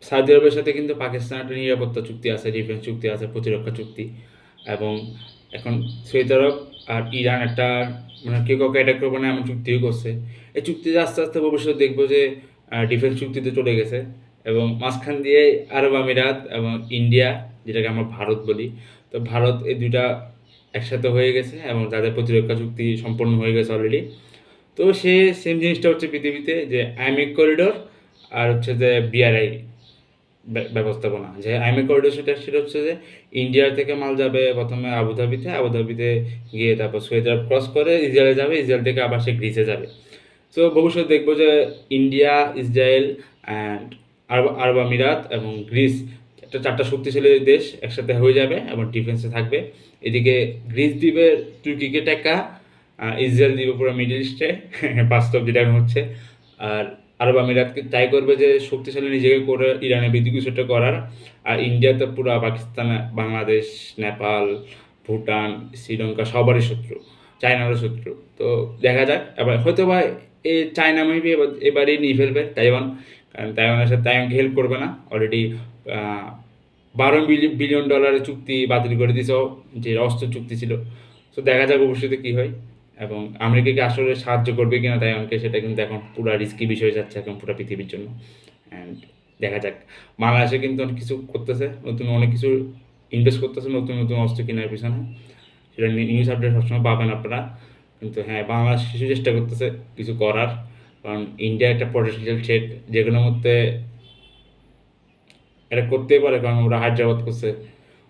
Saudi আরবের সাথে কিন্তু পাকিস্তানের একটা নিরাপত্তা চুক্তি আছে, ডিফেন্স চুক্তি আছে, প্রতিরক্ষা চুক্তি। এবং এখন সৌদি আরব আর ইরান একটা মানে কেউ কাউকে অ্যাটাক করবে না এমন চুক্তিও করছে। এই চুক্তিতে আস্তে আস্তে ভবিষ্যতে দেখবো যে ডিফেন্স চুক্তিতে চলে গেছে। এবং মাঝখান দিয়ে আরব আমিরাত এবং ইন্ডিয়া, যেটাকে আমরা ভারত বলি, তো ভারত এই দুইটা একসাথে হয়ে গেছে এবং তাদের প্রতিরক্ষা চুক্তি সম্পন্ন হয়ে গেছে অলরেডি। তো সে সেম জিনিসটা হচ্ছে পৃথিবীতে, যে আইএমএ করিডোর আর হচ্ছে যে বিআরআই ব্যবস্থাপনা। যে আইএমএ করিডোর সেটা হচ্ছে যে ইন্ডিয়ার থেকে মাল যাবে প্রথমে আবুধাবিতে, আবুধাবিতে গিয়ে তারপর সৌদি আরব ক্রস করে ইসরায়েলে যাবে, ইসরায়েল থেকে আবার সে গ্রিসে যাবে। সো ভবিষ্যতে দেখবো যে ইন্ডিয়া, ইসরায়েল অ্যান্ড আরব আমিরাত এবং গ্রিস, একটা চারটা শক্তিশালী দেশ একসাথে হয়ে যাবে এবং ডিফেন্সে থাকবে। এদিকে গ্রিস দিবে তুর্কিকে টেক্কা, ইসরায়েল দিবে পুরো মিডল ইস্টে বাস্তব যেটা এখন হচ্ছে। আর আরব আমিরাতকে ট্রাই করবে যে শক্তিশালী নিজেকে করে ইরানের বিদ্যুৎ কিছুটা করার। আর ইন্ডিয়া তো পুরো পাকিস্তান, বাংলাদেশ, নেপাল, ভুটান, শ্রীলঙ্কা সবারই শত্রু, চায়নারও শত্রু। তো দেখা যাক, এবার হয়তো বা এই চায়না মেবি এবারেই নিয়ে ফেলবে তাইওয়ান, কারণ তাইওয়ানের সাথে তাইওয়ানকে হেল্প করবে না। অলরেডি $12 বিলিয়ন চুক্তি বাতিল করে দিয়েছে, যে অস্ত্র চুক্তি ছিল। তো দেখা যাক ভবিষ্যতে কী হয়, এবং আমেরিকাকে আসলে সাহায্য করবে কিনা তাইওয়ানকে, সেটা কিন্তু এখন পুরো রিস্কি বিষয় যাচ্ছে এখন পুরো পৃথিবীর জন্য। অ্যান্ড দেখা যাক, বাংলাদেশে কিন্তু অনেক কিছু করতেছে, নতুন অনেক কিছু ইনভেস্ট করতেছে নতুন নতুন অস্ত্র কেনার পিছনে। সেটা নিউজ আপডেট সবসময় পাবেন আপনারা। কিন্তু হ্যাঁ, বাংলাদেশ কিছু চেষ্টা করতেছে কিছু করার, কারণ ইন্ডিয়া একটা পটেনশিয়াল থ্রেট, যেগুলোর মধ্যে এটা করতেই পারে, কারণ ওরা হায়দ্রাবাদ করছে,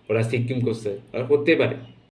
ওরা সিকিম করছে, ওরা করতেই পারে।